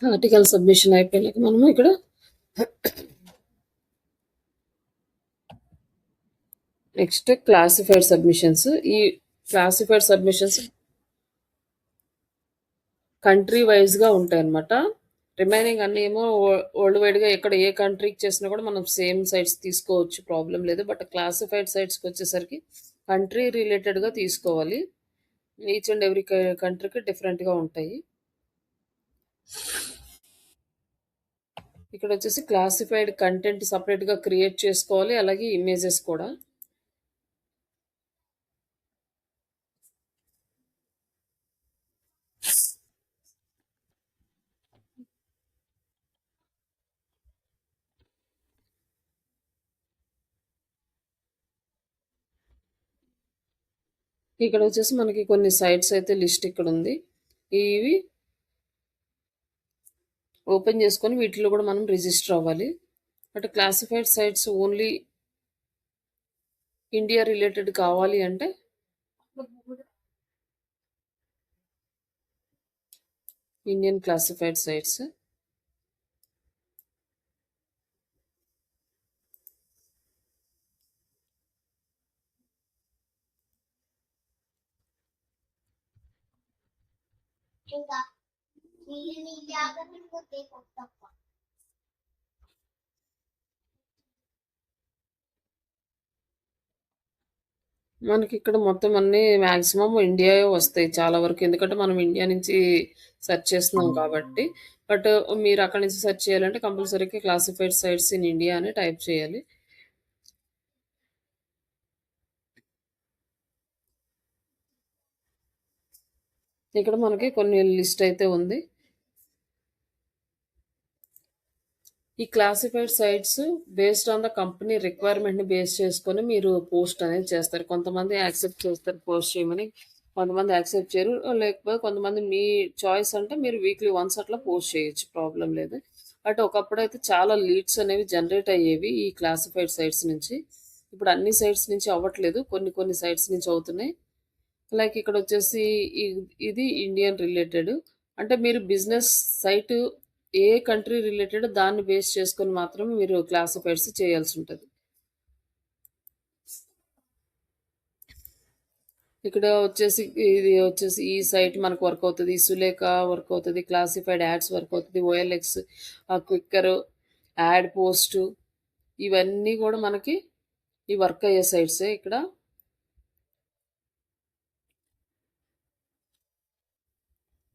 Article submission అయిపోయినాక మనము ఇక్కడ నెక్స్ట్ క్లాసిఫైడ్ సబ్మిషన్స్. ఈ క్లాసిఫైడ్ సబ్మిషన్స్ కంట్రీ వైజ్గా ఉంటాయి అన్నమాట. రిమైనింగ్ అన్నీ ఏమో వరల్డ్ వైడ్గా ఎక్కడ ఏ కంట్రీకి చేసినా కూడా మనం సేమ్ సైట్స్ తీసుకోవచ్చు, ప్రాబ్లం లేదు. బట్ క్లాసిఫైడ్ సైట్స్కి వచ్చేసరికి కంట్రీ రిలేటెడ్గా తీసుకోవాలి. ఈచ్ అండ్ ఎవ్రీ కంట్రీకి డిఫరెంట్గా ఉంటాయి. ఇక్కడ వచ్చేసి క్లాసిఫైడ్ కంటెంట్ సపరేట్గా క్రియేట్ చేసుకోవాలి, అలాగే ఇమేజెస్ కూడా. ఇక్కడ వచ్చేసి మనకి కొన్ని సైట్స్ అయితే లిస్ట్ ఇక్కడ ఉంది. ఇవి ఓపెన్ చేసుకొని వీటిలో కూడా మనం రిజిస్టర్ అవ్వాలి. But classified sites only India related కావాలి అంటే ఇండియన్ క్లాసిఫైడ్ సైట్స్. మనకి ఇక్కడ మొత్తం అన్ని మ్యాక్సిమం ఇండియా వస్తాయి చాలా వరకు, ఎందుకంటే మనం ఇండియా నుంచి సెర్చ్ చేస్తున్నాం కాబట్టి. బట్ మీరు అక్కడ నుంచి సెర్చ్ చేయాలంటే కంపల్సరీగా క్లాసిఫైడ్ సైట్స్ ఇన్ ఇండియా అని టైప్ చేయాలి. ఇక్కడ మనకి కొన్ని లిస్ట్ అయితే ఉంది. ఈ classified sites based on the company రిక్వైర్మెంట్ని బేస్ చేసుకొని మీరు పోస్ట్ అనేది చేస్తారు. కొంతమంది యాక్సెప్ట్ చేస్తారు పోస్ట్ చేయమని, కొంతమంది యాక్సెప్ట్ చేయరు. లేకపోతే కొంతమంది మీ చాయిస్ అంటే మీరు వీక్లీ వన్స్ అట్లా పోస్ట్ చేయొచ్చు, ప్రాబ్లం లేదు. బట్ ఒకప్పుడు అయితే చాలా లీడ్స్ అనేవి జనరేట్ అయ్యేవి ఈ క్లాసిఫైడ్ సైట్స్ నుంచి. ఇప్పుడు అన్ని సైట్స్ నుంచి అవ్వట్లేదు, కొన్ని కొన్ని సైట్స్ నుంచి అవుతున్నాయి. లైక్ ఇక్కడ వచ్చేసి ఇది ఇండియన్ రిలేటెడ్, అంటే మీరు బిజినెస్ సైట్ ఏ కంట్రీ రిలేటెడ్ దాన్ని బేస్ చేసుకొని మాత్రమే మీరు క్లాసిఫైడ్స్ చేయాల్సి ఉంటుంది. ఇక్కడ వచ్చేసి ఇది వచ్చేసి ఈ సైట్ మనకు వర్క్ అవుతుంది, సులేఖ వర్క్ అవుతుంది, క్లాసిఫైడ్ యాడ్స్ వర్క్ అవుతుంది, ఓఎల్ఎక్స్, క్విక్కర్, యాడ్ పోస్ట్, ఇవన్నీ కూడా మనకి ఈ వర్క్ అయ్యే సైట్సే. ఇక్కడ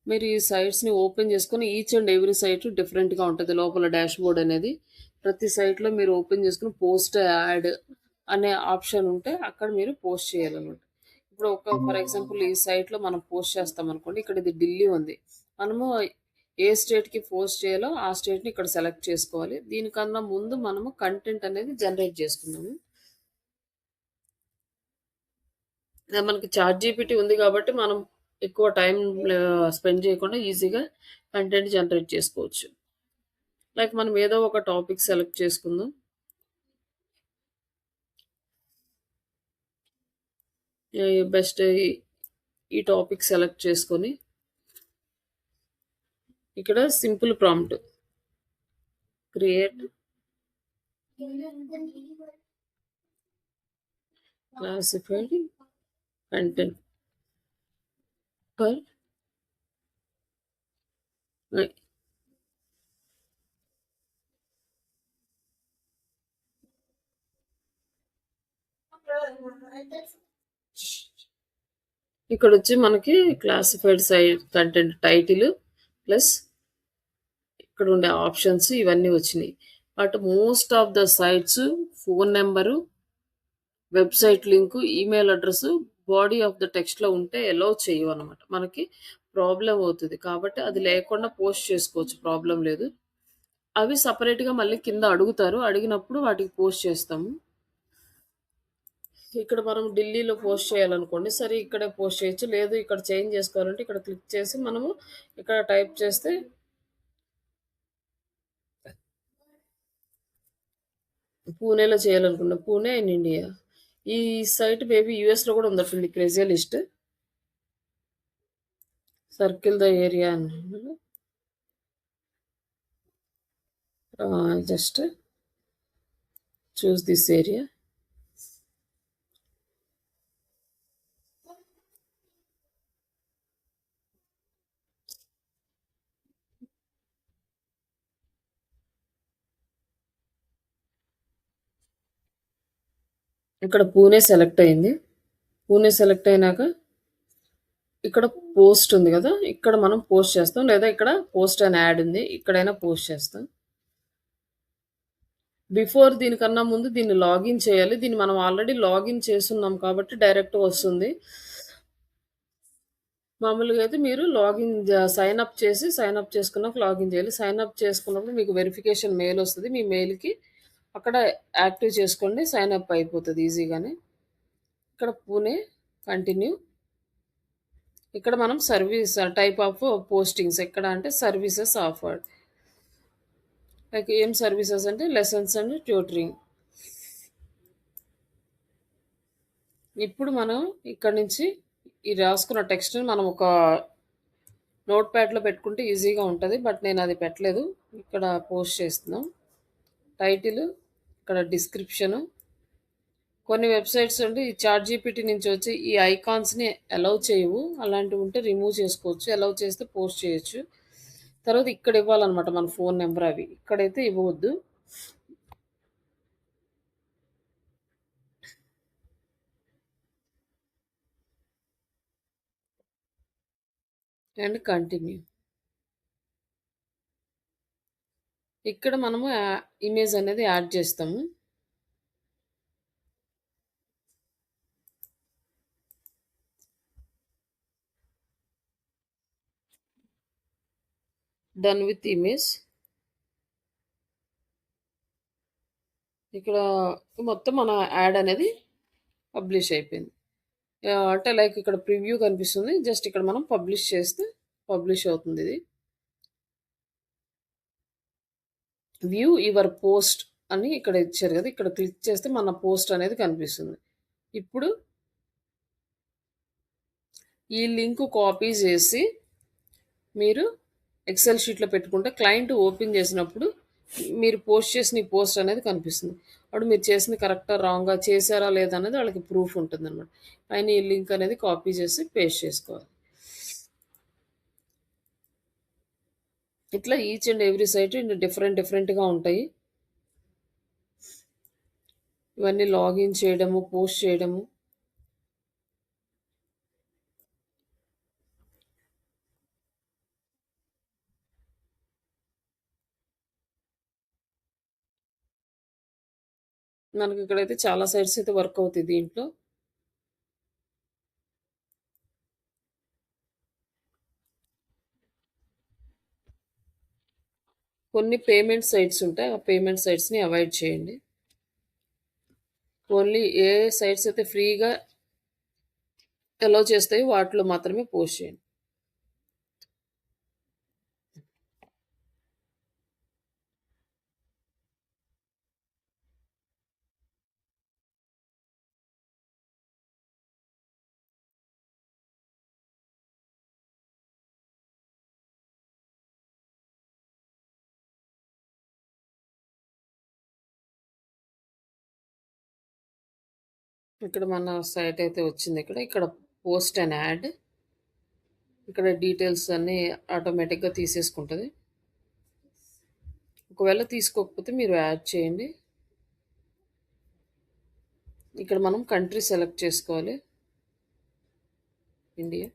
మీరు ఈ సైట్స్ని ఓపెన్ చేసుకొని ఈచ్ అండ్ ఎవ్రీ సైట్ డిఫరెంట్గా ఉంటుంది. లోపల డాష్ బోర్డ్ అనేది ప్రతి సైట్లో మీరు ఓపెన్ చేసుకుని పోస్ట్ యాడ్ అనే ఆప్షన్ ఉంటే అక్కడ మీరు పోస్ట్ చేయాలన్నమాట. ఇప్పుడు ఫర్ ఎగ్జాంపుల్ ఈ సైట్లో మనం పోస్ట్ చేస్తాం అనుకోండి, ఇక్కడ ఇది ఢిల్లీ ఉంది. మనము ఏ స్టేట్కి పోస్ట్ చేయాలో ఆ స్టేట్ని ఇక్కడ సెలెక్ట్ చేసుకోవాలి. దీనికన్నా ముందు మనము కంటెంట్ అనేది జనరేట్ చేసుకున్నాము. మనకి చాట్ జీపీటీ ఉంది కాబట్టి మనం ఎక్కువ టైం స్పెండ్ చేయకుండా ఈజీగా కంటెంట్ జనరేట్ చేసుకోవచ్చు. లైక్ మనం ఏదో ఒక టాపిక్ సెలెక్ట్ చేసుకుందాం. బెస్ట్ ఈ టాపిక్ సెలెక్ట్ చేసుకొని ఇక్కడ simple prompt create classified content for ఇక్కడ వచ్చి మనకి classified site content title plus ఇక్కడ ఉండే ఆప్షన్స్ ఇవన్నీ వచ్చినాయి. But most of the sites phone number, website link, email address body of the టెక్స్ట్లో ఉంటే అలౌ చేయవు అనమాట. మనకి ప్రాబ్లం అవుతుంది కాబట్టి అది లేకుండా పోస్ట్ చేసుకోవచ్చు, ప్రాబ్లం లేదు. అవి సపరేట్గా మళ్ళీ కింద అడుగుతారు, అడిగినప్పుడు వాటికి పోస్ట్ చేస్తాము. ఇక్కడ మనం ఢిల్లీలో పోస్ట్ చేయాలనుకోండి, సరే ఇక్కడే పోస్ట్ చేయొచ్చు. లేదు ఇక్కడ చేంజ్ చేసుకోవాలంటే ఇక్కడ క్లిక్ చేసి మనము ఇక్కడ టైప్ చేస్తే పూణేలో చేయాలనుకున్నా, పూణే ఇన్ ఇండియా. ఈ సైట్ మేబీ యూఎస్లో కూడా ఉందటండి, crazy list. Circle the area అని జస్ట్ చూస్ దిస్ ఏరియా. ఇక్కడ పూణే సెలెక్ట్ అయింది. పూణే సెలెక్ట్ అయినాక ఇక్కడ పోస్ట్ ఉంది కదా, ఇక్కడ మనం పోస్ట్ చేస్తాం, లేదా ఇక్కడ పోస్ట్ అని యాడ్ ఉంది, ఇక్కడైనా పోస్ట్ చేస్తాం. బిఫోర్ దీనికన్నా ముందు దీన్ని లాగిన్ చేయాలి. దీన్ని మనం ఆల్రెడీ లాగిన్ చేసున్నాం కాబట్టి డైరెక్ట్ వస్తుంది. మామూలుగా అయితే మీరు సైన్ అప్ చేసి సైన్ అప్ చేసుకున్నాక లాగిన్ చేయాలి. సైన్ అప్ చేసుకున్నప్పుడు మీకు వెరిఫికేషన్ మెయిల్ వస్తుంది. మీ మెయిల్కి అక్కడ యాక్టివ్ చేసుకోండి, సైన్ అప్ అయిపోతుంది ఈజీగానే. ఇక్కడ పూణే కంటిన్యూ. ఇక్కడ మనం సర్వీస్ టైప్ ఆఫ్ పోస్టింగ్స్ ఎక్కడ అంటే సర్వీసెస్ ఆఫర్డ్. లైక్ ఏం సర్వీసెస్ అంటే లెసన్స్ అండ్ ట్యూటరింగ్. ఇప్పుడు మనం ఇక్కడ నుంచి ఈ రాసుకున్న టెక్స్ట్ని మనం ఒక నోట్ ప్యాడ్లో పెట్టుకుంటే ఈజీగా ఉంటుంది. బట్ నేను అది పెట్టలేదు, ఇక్కడ పోస్ట్ చేస్తున్నాం. టైటిల్, ఇక్కడ డిస్క్రిప్షను. కొన్ని వెబ్సైట్స్ అంటే ఈ చాట్ జీపీటీ నుంచి వచ్చి ఈ ఐకాన్స్ని అలౌ చేయవు, అలాంటివి ఉంటే రిమూవ్ చేసుకోవచ్చు. అలౌ చేస్తే పోస్ట్ చేయొచ్చు. తర్వాత ఇక్కడ ఇవ్వాలన్నమాట మన ఫోన్ నెంబర్, అవి ఇక్కడైతే ఇవ్వవద్దు. And continue. ఇక్కడ మనము ఇమేజ్ అనేది యాడ్ చేస్తాము. Done with image. ఇక్కడ మొత్తం మన యాడ్ అనేది పబ్లిష్ అయిపోయింది. అంటే లైక్ ఇక్కడ ప్రివ్యూ కనిపిస్తుంది, జస్ట్ ఇక్కడ మనం పబ్లిష్ చేస్తే పబ్లిష్ అవుతుంది. ఇది వ్యూ యువర్ పోస్ట్ అని ఇక్కడ ఇచ్చారు కదా, ఇక్కడ క్లిక్ చేస్తే మన పోస్ట్ అనేది కనిపిస్తుంది. ఇప్పుడు ఈ లింక్ కాపీ చేసి మీరు ఎక్సెల్ షీట్లో పెట్టుకుంటే క్లయింట్ ఓపెన్ చేసినప్పుడు మీరు పోస్ట్ చేసిన ఈ పోస్ట్ అనేది కనిపిస్తుంది. అప్పుడు మీరు చేసింది కరెక్టా రాంగా చేశారా లేదా అనేది వాళ్ళకి ప్రూఫ్ ఉంటుంది అనమాట. పైన ఈ లింక్ అనేది కాపీ చేసి పేస్ట్ చేసుకోవాలి. ఇట్లా ఈచ్ అండ్ ఎవ్రీ సైట్ డిఫరెంట్గా ఉంటాయి. ఇవన్నీ లాగిన్ చేయడము, పోస్ట్ చేయడము. మనకి ఇక్కడైతే చాలా సైట్స్ అయితే వర్క్ అవుతాయి దీంట్లో. కొన్ని పేమెంట్ సైట్స్ ఉంటాయి, ఆ పేమెంట్ సైట్స్ని అవాయిడ్ చేయండి. ఓన్లీ ఏ సైట్స్ అయితే ఫ్రీగా అలౌ చేస్తాయో వాటిలో మాత్రమే పోస్ట్ చేయండి. ఇక్కడ మన సైట్ అయితే వచ్చింది. ఇక్కడ పోస్ట్ అండ్ యాడ్. ఇక్కడ డీటెయిల్స్ అన్నీ ఆటోమేటిక్గా తీసేసుకుంటుంది. ఒకవేళ తీసుకోకపోతే మీరు యాడ్ చేయండి. ఇక్కడ మనం కంట్రీ సెలెక్ట్ చేసుకోవాలి, ఇండియా.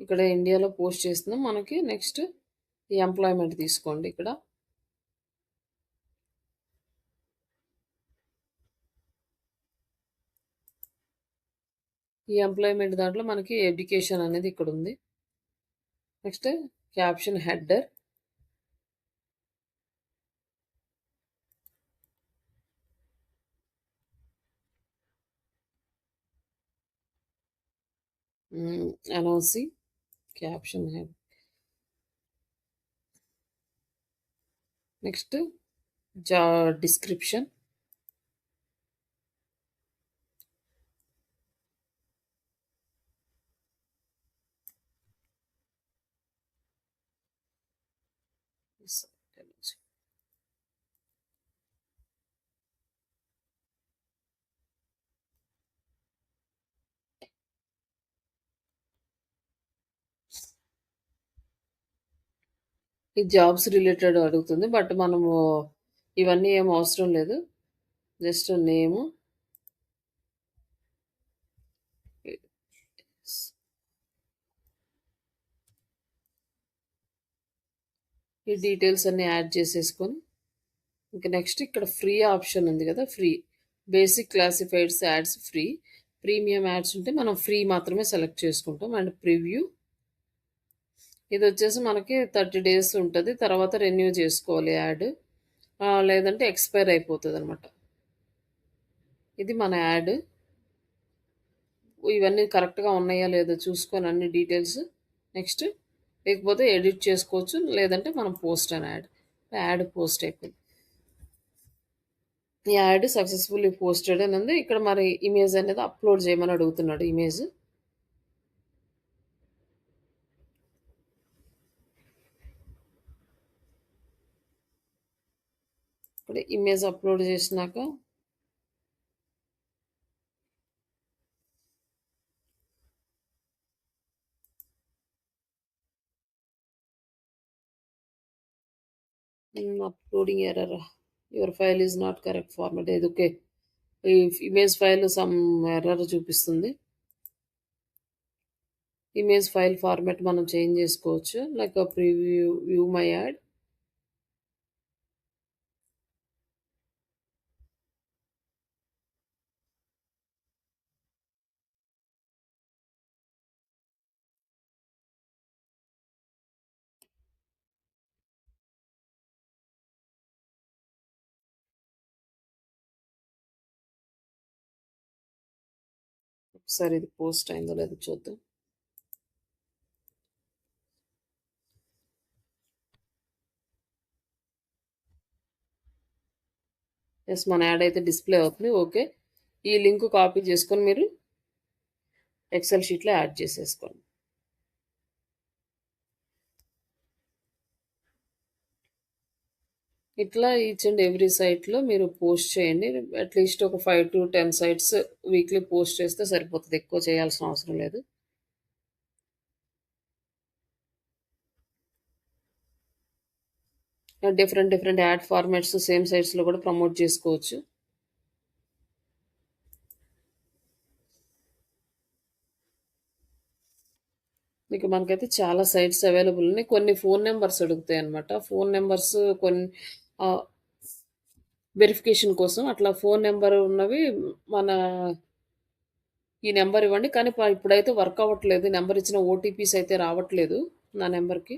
ఇక్కడ ఇండియాలో పోస్ట్ చేస్తున్నాం. మనకి నెక్స్ట్ ఈ ఎంప్లాయ్మెంట్ తీసుకోండి. ఇక్కడ ఈ ఎంప్లాయ్మెంట్ దాంట్లో మనకి ఎడ్యుకేషన్ అనేది ఇక్కడ ఉంది. Next caption header. అనౌన్సి క్యాప్షన్ హెడ్. నెక్స్ట్ జా, 'డిస్క్రిప్షన్'. ఈ జాబ్స్ రిలేటెడ్ అడుగుతుంది. బట్ మనము ఇవన్నీ ఏం అవసరం లేదు. జస్ట్ నేము ఈ డీటెయిల్స్ అన్నీ యాడ్ చేసేసుకొని ఇంకా నెక్స్ట్ ఇక్కడ ఫ్రీ ఆప్షన్ ఉంది కదా, free basic classifieds ads free. Premium ads ఉంటే మనం ఫ్రీ మాత్రమే సెలెక్ట్ చేసుకుంటాం. అండ్ ప్రివ్యూ ఇది వచ్చేసి మనకి 30 డేస్ ఉంటుంది, తర్వాత రెన్యూ చేసుకోవాలి యాడ్, లేదంటే ఎక్స్పైర్ అయిపోతుంది అనమాట. ఇది మన యాడ్. ఇవన్నీ కరెక్ట్గా ఉన్నాయా లేదో చూసుకొని అన్ని డీటెయిల్స్ నెక్స్ట్, లేకపోతే ఎడిట్ చేసుకోవచ్చు, లేదంటే మనం పోస్ట్ అని యాడ్ పోస్ట్ అయిపోయింది. ఈ యాడ్ సక్సెస్ఫుల్లీ పోస్టెడ్ అని ఉంది. ఇక్కడ మరి ఇమేజ్ అనేది అప్లోడ్ చేయమని అడుగుతున్నాడు. ఇమేజ్ ఇప్పుడు ఇమేజ్ అప్లోడ్ చేసినాక uploading error, your file is not correct format. ఇది ఓకే, ఈ ఇమేజ్ ఫైల్ సమ్ ఎర్రర్ చూపిస్తుంది. ఇమేజ్ ఫైల్ ఫార్మాట్ మనం చేంజ్ చేసుకోవచ్చు, like preview view my add. ఒకసారి ఇది పోస్ట్ అయిందో లేదో చూద్దాం. ఎస్, మన యాడ్ అయితే డిస్ప్లే అవుతుంది. ఓకే, ఈ లింక్ కాపీ చేసుకొని మీరు ఎక్సెల్ షీట్లో యాడ్ చేసేసుకోండి. ఇట్లా ఈచ్ అండ్ ఎవ్రీ సైట్లో మీరు పోస్ట్ చేయండి. అట్లీస్ట్ ఒక 5 to 10 సైట్స్ వీక్లీ పోస్ట్ చేస్తే సరిపోతుంది, ఎక్కువ చేయాల్సిన అవసరం లేదు. డిఫరెంట్ యాడ్ ఫార్మాట్స్ సేమ్ సైట్స్లో కూడా ప్రమోట్ చేసుకోవచ్చు. ఇక మనకైతే చాలా సైట్స్ అవైలబుల్ ఉన్నాయి. కొన్ని ఫోన్ నెంబర్స్ అడుగుతాయి అనమాట. ఫోన్ నెంబర్స్ కొన్ని వెరిఫికేషన్ కోసం అట్లా ఫోన్ నెంబర్ ఉన్నవి మన ఈ నెంబర్ ఇవ్వండి, కానీ ఇప్పుడైతే వర్క్ అవ్వట్లేదు. నెంబర్ ఇచ్చిన ఓటీపీస్ అయితే రావట్లేదు నా నెంబర్కి.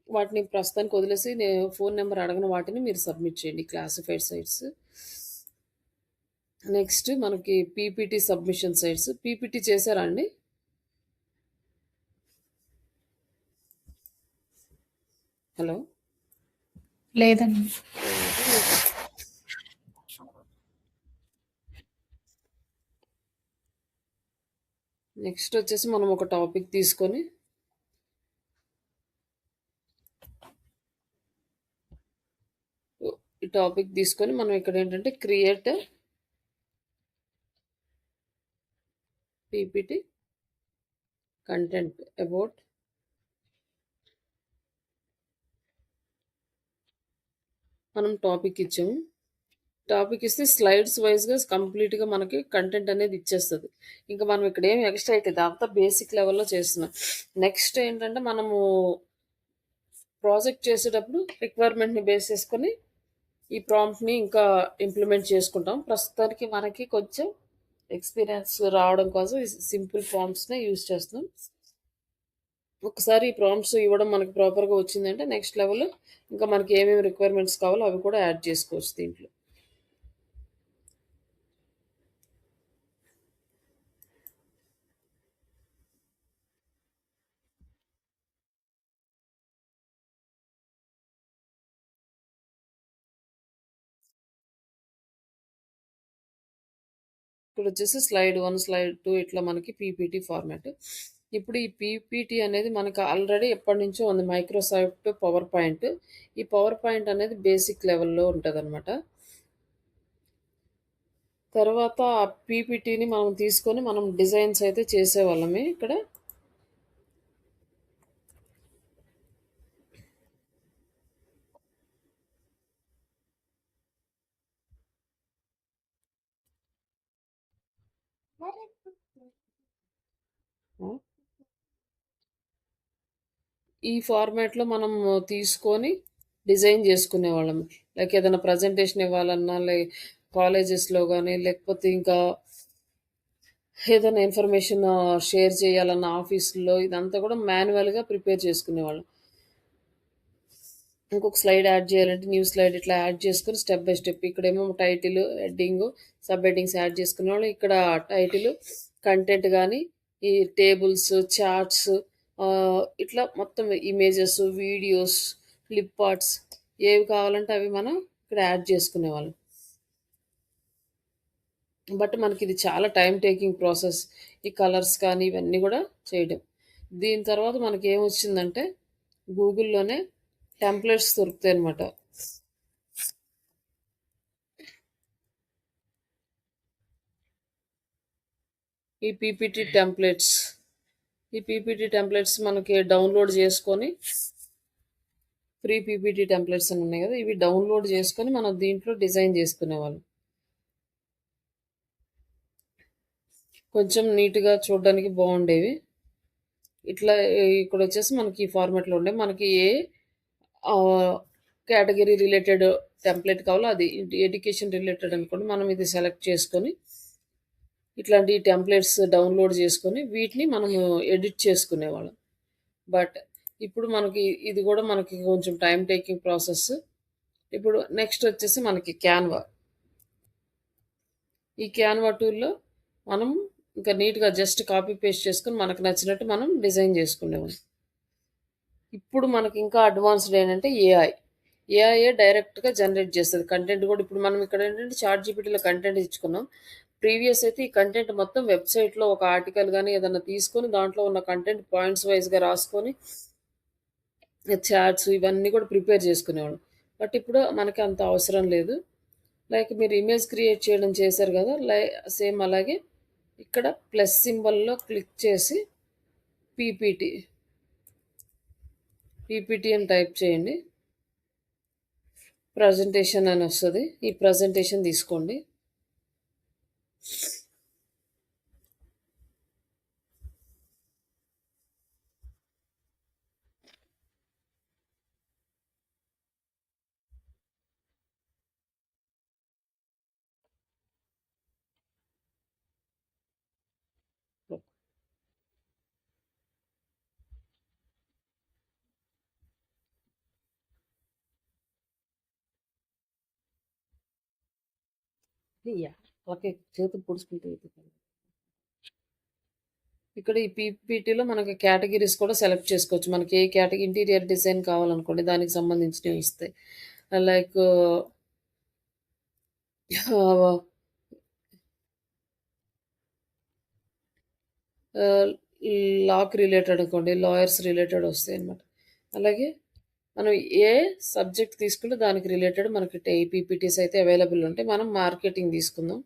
వాటిని ప్రస్తుతానికి వదిలేసి నేను ఫోన్ నెంబర్ అడగని వాటిని మీరు సబ్మిట్ చేయండి, క్లాసిఫైడ్ సైట్స్. నెక్స్ట్ మనకి పీపీటీ సబ్మిషన్ సైట్స్. పీపీటీ చేశారా అండి? హలో, లేదండి. నెక్స్ట్ వచ్చేసి మనం ఒక టాపిక్ తీసుకొని ఈ టాపిక్ తీసుకొని మనం ఇక్కడ ఏంటంటే క్రియేట్ పీపీటీ కంటెంట్ అబౌట్ మనం టాపిక్ ఇచ్చాము. టాపిక్ ఇస్తే స్లైడ్స్ వైజ్గా కంప్లీట్గా మనకి కంటెంట్ అనేది ఇచ్చేస్తుంది. ఇంకా మనం ఇక్కడ ఏం ఎక్స్ట్రా అయితే అంతా బేసిక్ లెవెల్లో చేస్తున్నాం. నెక్స్ట్ ఏంటంటే మనము ప్రాజెక్ట్ చేసేటప్పుడు రిక్వైర్మెంట్ని బేస్ చేసుకొని ఈ ప్రాంప్ట్ని ఇంకా ఇంప్లిమెంట్ చేసుకుంటాం. ప్రస్తుతానికి మనకి కొంచెం ఎక్స్పీరియన్స్ రావడం కోసం ఈ సింపుల్ ప్రాంప్ట్స్నే యూజ్ చేస్తున్నాం. ఒకసారి ఈ ప్రాంప్ట్స్ ఇవ్వడం మనకి ప్రాపర్గా వచ్చిందంటే నెక్స్ట్ లెవెల్ ఇంకా మనకి ఏమేమి రిక్వైర్మెంట్స్ కావాలో అవి కూడా యాడ్ చేసుకోవచ్చు దీంట్లో. ఇక్కడ వచ్చేసి స్లైడ్ 1 స్లైడ్ 2 ఇట్లా మనకి పీపీటీ ఫార్మాట్. ఇప్పుడు ఈ పీపీటీ అనేది మనకు ఆల్రెడీ ఎప్పటినుంచో ఉంది మైక్రోసాఫ్ట్ పవర్ పాయింట్. ఈ పవర్ పాయింట్ అనేది బేసిక్ లెవెల్‌లో ఉంటదనమాట. తర్వాత ఆ పీపీటీని మనం తీసుకొని మనం డిజైన్స్ అయితే చేసేవాళ్ళమే ఇక్కడ. ఆ! ఈ ఫార్మాట్‌లో మనం తీసుకొని డిజైన్ జేసుకునేవాళ్ళం. లైక్ ఏదైనా ప్రజెంటేషన్ ఇవ్వాలన్నా, కాలేజెస్‌లో గాని, లేకపోతే ఇంకా ఏదైనా ఇన్ఫర్మేషన్ షేర్ చేయాలన్నా ఆఫీస్‌లో ఇదంతా గూడా మాన్యువల్‌గా ప్రిపేర్ చేసుకునేవాళ్ళం. ఇంకొక స్లైడ్ యాడ్ చేయాలంటే న్యూ స్లైడ్ ఇట్లా యాడ్ చేసుకొని స్టెప్ బై స్టెప్ ఇక్కడేమో title, heading, sub headings add చేసుకునేవాళ్ళం. ఇక్కడ టైటిల్, కంటెంట్ గాని, ఈ టేబుల్స్, చార్ట్స్ ఇట్లా మొత్తం ఇమేజెస్, వీడియోస్, క్లిప్ ఆర్ట్స్ ఏవి కావాలంటే అవి మనం ఇక్కడ యాడ్ చేసుకునేవాళ్ళం. బట్ మనకిది చాలా టైమ్ టేకింగ్ ప్రాసెస్. ఈ కలర్స్ కానీ ఇవన్నీ గూడా చేయడం. దీని తర్వాత మనకేమొచ్చిందంటే గూగుల్‌లోనే టెంప్లెట్స్ దొరుకుతాయనమాట. ఈ పీపీటీ టెంప్లెట్స్. ఈ పీపీటీ టెంప్లెట్స్ మనకి డౌన్‌లోడ్ జేసుకొని ఫ్రీ పీపీటీ టెంప్లెట్స్ అని ఉన్నాయి గదా! ఇవి డౌన్‌లోడ్ జేసుకొని మనం దీంట్లో డిజైన్ జేసుకునేవాళ్ళం. కొంచెం నీట్‌గా చూడడానికి బావుండేవి. ఇట్లా ఇక్కడొచ్చేసి మనకి ఈ ఫార్మాట్‌లో ఉండే. మనకి ఏ కేటగిరీ రిలేటెడ్ టెంప్లెట్ కావాలో అది ఎడ్యుకేషన్ రిలేటెడ్ అనుకోండి. మనం ఇది సెలెక్ట్ చేసుకొని ఇట్లాంటి టెంప్లెట్స్ డౌన్‌లోడ్ చేసుకొని వీటిని మనము ఎడిట్ చేసుకునేవాళ్ళం. బట్ ఇప్పుడు మనకి ఇది గూడా మనకి కొంచెం టైమ్ టేకింగ్ ప్రాసెస్. ఇప్పుడు నెక్స్ట్ వచ్చేసి మనకి క్యాన్వా. ఈ క్యాన్వా టూల్‌లో మనం ఇంకా నీట్‌గా జస్ట్ కాపీ పేస్ట్ చేసుకొని మనకు నచ్చినట్టు మనం డిజైన్ చేసుకునేవాళ్ళం. ఇప్పుడు మనకి ఇంకా అడ్వాన్స్‌డ్ ఏంటంటే ఏఐ. ఏఐయే డైరెక్ట్‌గా జనరేట్ చేస్తది. కంటెంట్ గూడా ఇప్పుడు మనం ఇక్కడ ఏంటంటే చాట్‌జీపీటీలో కంటెంట్ ఇచ్చుకున్నాం. ప్రీవియస్ అయితే ఈ కంటెంట్ మొత్తం వెబ్‌సైట్‌లో ఒక ఆర్టికల్ గాని ఏదన్నా తీసుకొని దాంట్లో ఉన్న కంటెంట్ పాయింట్స్ వైస్‌గా రాసుకొని చాట్స్ ఇవన్నీ కూడా ప్రిపేర్ చేసుకునేవాళ్ళం. బట్ ఇప్పుడు మనకి అంత అవసరం లేదు. లైక్ మీరు ఇమేజ్ క్రియేట్ చేయడం చేశారు గదా! సేమ్ అలాగే ఇక్కడ ప్లస్ సింబల్‌లో క్లిక్ చేసి పీపీటీ, పీపీటీ అని టైప్ చేయండి. ప్రజెంటేషన్ అని వస్తది. ఈ ప్రజెంటేషన్ తీసుకోండి. యాహ్! ఓకే. చేతులు పొడుచుకుంటూ ఎతుకుతాను. ఇక్కడ ఈ పీపీటీలో మనకి కేటగిరీస్ కూడా సెలెక్ట్ చేసుకోవచ్చు. మనకి ఏ ఇంటీరియర్ డిజైన్ కావాలనుకోండి దానికి సంబంధించినవి ఇస్తాయి. లైక్ ఆహ్, ఆహ్, లాకి రిలేటెడ్ అనుకోండి, లాయర్స్ రిలేటెడ్ వస్తాయన్నమాట. అలాగే మనం ఏ సబ్జెక్ట్ తీసుకుంటే దానికి రిలేటెడ్ మనకి పీపీటీస్ అయితే అవైలబుల్ ఉంటాయి. మనం మార్కెటింగ్ తీసుకుందాం.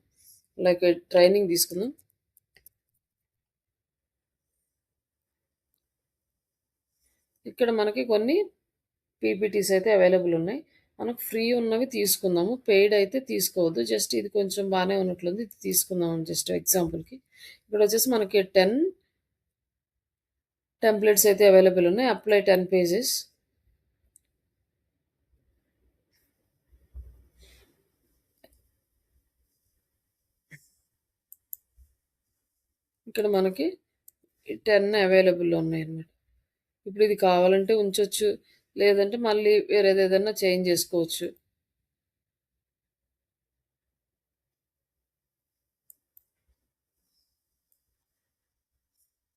లైక్ ట్రైనింగ్ తీసుకుందాం. ఇక్కడ మనకి కొన్ని పీపీటీస్ అయితే అవైలబుల్ ఉన్నాయి. మనకు ఫ్రీ ఉన్నవి తీసుకుందాము. పెయిడ్ అయితే తీసుకోవద్దు. జస్ట్ ఇది కొంచెం బానే ఉన్నట్లుంది. ఇది తీసుకుందాం జస్ట్ ఎగ్జాంపుల్‌కి. ఇక్కడొచ్చేసి మనకి 10 టెంప్లేట్స్ అయితే అవైలబుల్ ఉన్నాయి. Apply 10 pages. ఇక్కడ మనకి 10 అవైలబుల్ ఉన్నాయన్నమాట. ఇప్పుడు ఇది కావాలంటే ఉంచొచ్చు. లేదంటే మళ్ళీ వేరేదేదన్నా చేంజ్ జేసుకోవచ్చు.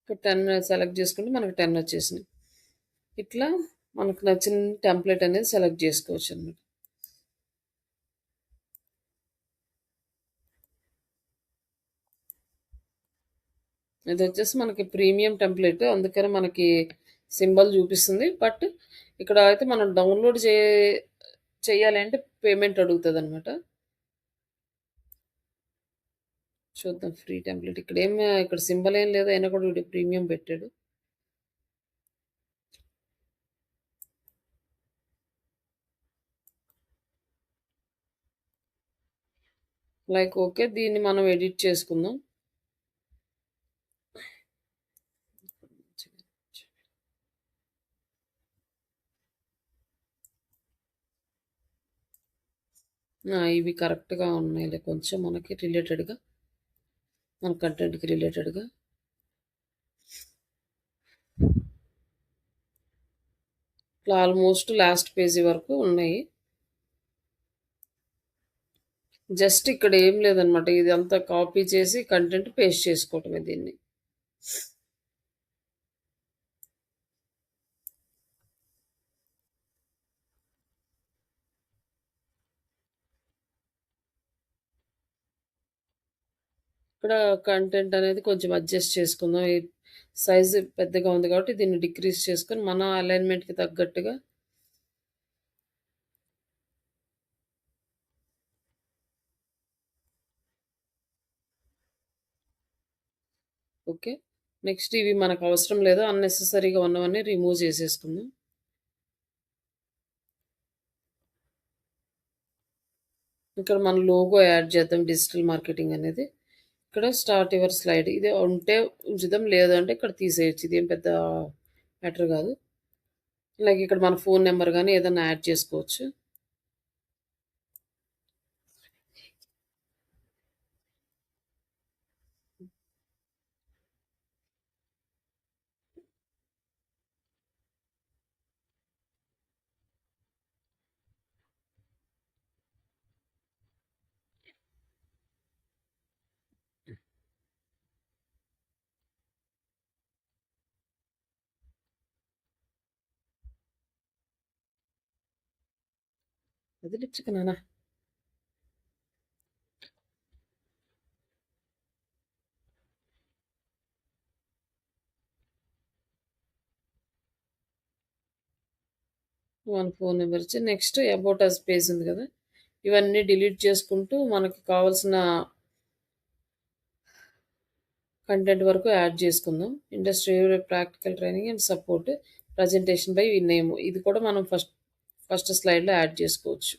ఇక్కడ 10 సెలెక్ట్ జేసుకుంటే మనకు 10 వచ్చేసినాయి. ఇట్లా మనకు నచ్చిన టెంప్లేట్ అనేది సెలెక్ట్ జేసుకోవచ్చన్నమాట. ఇది వచ్చేసి మనకి ప్రీమియం టెంప్లెట్, అందుకని మనకి సింబల్ చూపిస్తుంది. బట్ ఇక్కడ అయితే మనం డౌన్లోడ్ చేయాలి అంటే పేమెంట్ అడుగుతుంది అనమాట. చూద్దాం ఫ్రీ టెంప్లెట్. ఇక్కడ సింబల్ ఏం లేదు, అయినా కూడా వీడు ప్రీమియం పెట్టాడు. లైక్ ఓకే, దీన్ని మనం ఎడిట్ చేసుకుందాం. ఇవి కరెక్ట్గా ఉన్నాయిలే, కొంచెం మనకి రిలేటెడ్గా, మన కంటెంట్కి రిలేటెడ్గా. ఇట్లా ఆల్మోస్ట్ లాస్ట్ పేజీ వరకు ఉన్నాయి. జస్ట్ ఇక్కడ ఏం లేదనమాట, ఇది అంతా కాపీ చేసి కంటెంట్ పేస్ట్ చేసుకోవటమే దీన్ని. ఇక్కడ కంటెంట్ అనేది కొంచెం అడ్జస్ట్ చేసుకుందాం. ఈ సైజు పెద్దగా ఉంది కాబట్టి దీన్ని డిక్రీజ్ చేసుకొని మన అలైన్మెంట్కి తగ్గట్టుగా ఓకే. నెక్స్ట్ ఇవి మనకు అవసరం లేదు, అన్నెసెసరీగా ఉన్నవన్నీ రిమూవ్ చేసేసుకుందాం. ఇక్కడ మన లోగో యాడ్ చేద్దాం, డిజిటల్ మార్కెటింగ్ అనేది. ఇక్కడ స్టార్ట్ యువర్ స్లైడ్, ఇది ఉంటే ఉంచుదాం, లేదంటే ఇక్కడ తీసేయచ్చు, ఇది ఏం పెద్ద మ్యాటర్ కాదు. లైక్ ఇక్కడ మన ఫోన్ నెంబర్ కానీ ఏదైనా యాడ్ చేసుకోవచ్చు. అది లిప్చికనా 1 ఫోన్ నెంబర్ ఇచ్చి నెక్స్ట్ అబౌట్ అస్ పేజ్ ఉంది కదా, ఇవన్నీ డిలీట్ చేసుకుంటూ మనకి కావాల్సిన కంటెంట్ వరకు యాడ్ చేసుకుందాం. Industry practical training and support presentation by name, ఇది కూడా మనం ఫస్ట్ స్లైడ్లో యాడ్ చేసుకోవచ్చు.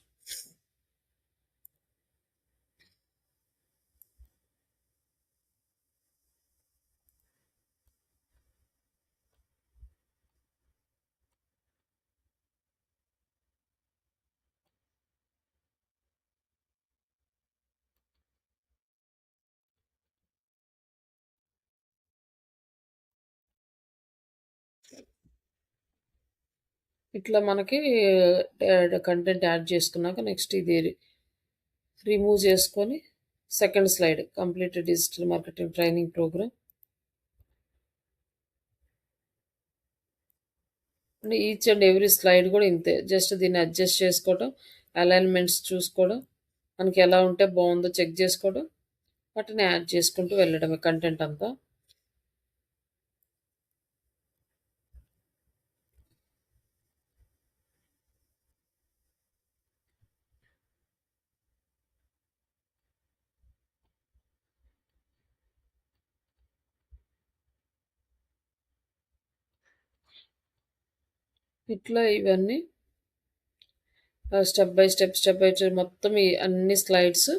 ఇట్లా మనకి కంటెంట్ యాడ్ చేసుకున్నాక నెక్స్ట్ ఇది రిమూవ్ చేసుకొని second slide complete digital marketing training programme. అంటే ఈచ్ అండ్ ఎవ్రీ స్లైడ్ కూడా ఇంతే, జస్ట్ దీన్ని అడ్జస్ట్ చేసుకోవడం, అలైన్మెంట్స్ చూసుకోవడం, మనకి ఎలా ఉంటే బాగుందో చెక్ చేసుకోవడం, వాటిని యాడ్ చేసుకుంటూ వెళ్ళడమే కంటెంట్ అంతా. ఇట్లా ఇవన్నీ స్టెప్ బై స్టెప్ మొత్తం ఈ అన్ని స్లైడ్స్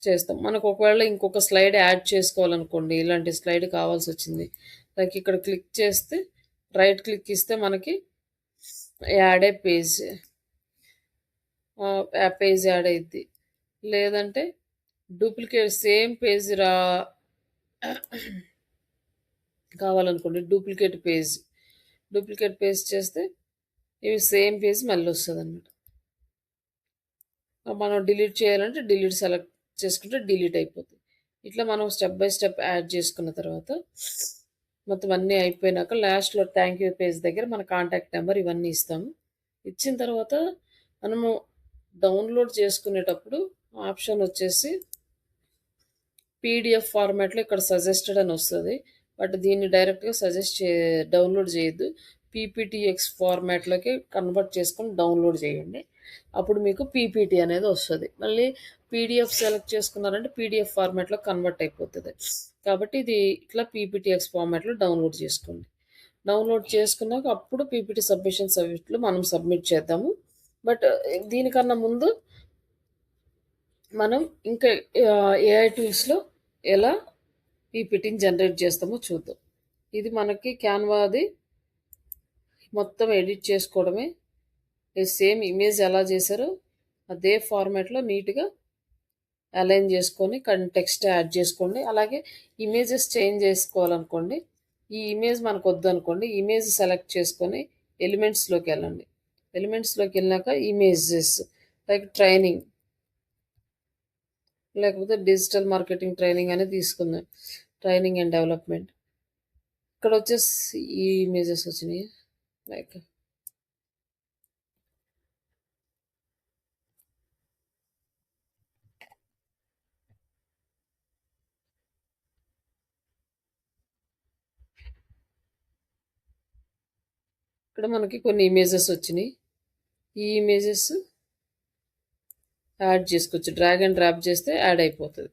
చేస్తాం. మనకు ఒకవేళ ఇంకొక స్లైడ్ యాడ్ చేసుకోవాలనుకోండి, ఇలాంటి స్లైడ్ కావాల్సి వచ్చింది, లైక్ ఇక్కడ క్లిక్ చేస్తే రైట్ క్లిక్ ఇస్తే మనకి యాడ్ ఏ పేజ్ యాడ్ అయింది. లేదంటే డూప్లికేట్ సేమ్ పేజ్ కావాలనుకోండి, డూప్లికేట్ పేజ్ చేస్తే ఇవి సేమ్ పేజ్ మళ్ళీ వస్తుంది అనమాట. మనం డిలీట్ చేయాలంటే డిలీట్ సెలెక్ట్ చేసుకుంటే డిలీట్ అయిపోతుంది. ఇట్లా మనం స్టెప్ బై స్టెప్ యాడ్ చేసుకున్న తర్వాత మొత్తం అన్నీ అయిపోయినాక లాస్ట్లో థ్యాంక్ యూ పేజ్ దగ్గర మన కాంటాక్ట్ నెంబర్ ఇవన్నీ ఇస్తాము. ఇచ్చిన తర్వాత మనము డౌన్లోడ్ చేసుకునేటప్పుడు ఆప్షన్ వచ్చేసి పీడిఎఫ్ ఫార్మాట్లో ఇక్కడ సజెస్టెడ్ అని వస్తుంది. బట్ దీన్ని డైరెక్ట్గా డౌన్లోడ్ చేయొద్దు. పీపీటీఎక్స్ ఫార్మాట్లోకి కన్వర్ట్ చేసుకొని డౌన్లోడ్ చేయండి. అప్పుడు మీకు పీపీటీ అనేది వస్తుంది. మళ్ళీ పీడిఎఫ్ సెలెక్ట్ చేసుకున్నారంటే పీడిఎఫ్ ఫార్మాట్లో కన్వర్ట్ అయిపోతుంది. కాబట్టి ఇది ఇట్లా పీపీటీఎక్స్ ఫార్మాట్లో డౌన్లోడ్ చేసుకోండి. డౌన్లోడ్ చేసుకున్నాక అప్పుడు పీపీటీ సబ్మిషన్ సర్వీస్లో మనం సబ్మిట్ చేద్దాము. బట్ దీనికన్నా ముందు మనం ఇంకా ఏఐ టూల్స్లో ఎలా పీపీటీని జనరేట్ చేస్తామో చూద్దాం. ఇది మనకి క్యాన్వాది మొత్తం ఎడిట్ చేసుకోవడమే. సేమ్ ఇమేజ్ ఎలా చేశారో అదే ఫార్మాట్లో నీట్గా అలైన్ చేసుకొని టెక్స్ట్ యాడ్ చేసుకోండి. అలాగే ఇమేజెస్ చేంజ్ చేసుకోవాలనుకోండి, ఈ ఇమేజ్ మనకు వద్దనుకోండి, ఇమేజ్ సెలెక్ట్ చేసుకొని ఎలిమెంట్స్లోకి వెళ్ళండి. ఎలిమెంట్స్లోకి వెళ్ళాక ఇమేజెస్ లైక్ ట్రైనింగ్ లేకపోతే డిజిటల్ మార్కెటింగ్ ట్రైనింగ్ అనేది తీసుకుందాం. Training and development. ఇక్కడ వచ్చేసి ఈ ఇమేజెస్ వచ్చినాయి. లైక్ ఇక్కడ మనకి కొన్ని ఇమేజెస్ వచ్చినాయి. ఈ ఇమేజెస్ యాడ్ చేసుకోవచ్చు. డ్రాగ్ అండ్ డ్రాప్ చేస్తే యాడ్ అయిపోతుంది.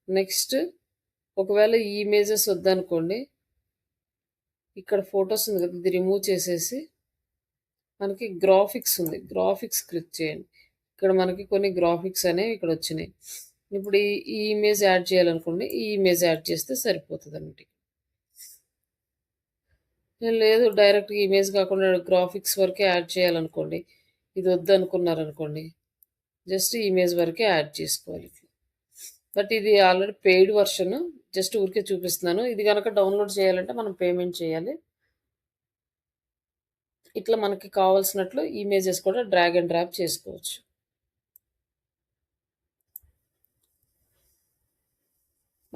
నెక్స్ట్ ఒకవేళ ఈ ఇమేజెస్ వద్దనుకోండి, ఇక్కడ ఫొటోస్ ఉంది కదా, ఇది రిమూవ్ చేసేసి మనకి గ్రాఫిక్స్ ఉంది, గ్రాఫిక్స్ క్లిక్ చేయండి. ఇక్కడ మనకి కొన్ని గ్రాఫిక్స్ అనేవి ఇక్కడ వచ్చినాయి. ఇప్పుడు ఈ ఇమేజ్ యాడ్ చేయాలనుకోండి, ఈ ఇమేజ్ యాడ్ చేస్తే సరిపోతుంది అన్నమాట. లేదు డైరెక్ట్గా ఇమేజ్ కాకుండా గ్రాఫిక్స్ వరకే యాడ్ చేయాలనుకోండి, ఇది వద్దనుకున్నారనుకోండి, జస్ట్ ఇమేజ్ వరకే యాడ్ చేసుకోవాలి. బట్ ఇది ఆల్రెడీ పెయిడ్ వర్షన్, జస్ట్ ఊరికే చూపిస్తున్నాను. ఇది కనుక డౌన్లోడ్ చేయాలంటే మనం పేమెంట్ చేయాలి. ఇట్లా మనకి కావాల్సినట్లు ఇమేజెస్ కూడా డ్రాగ్ అండ్ డ్రాప్ చేసుకోవచ్చు.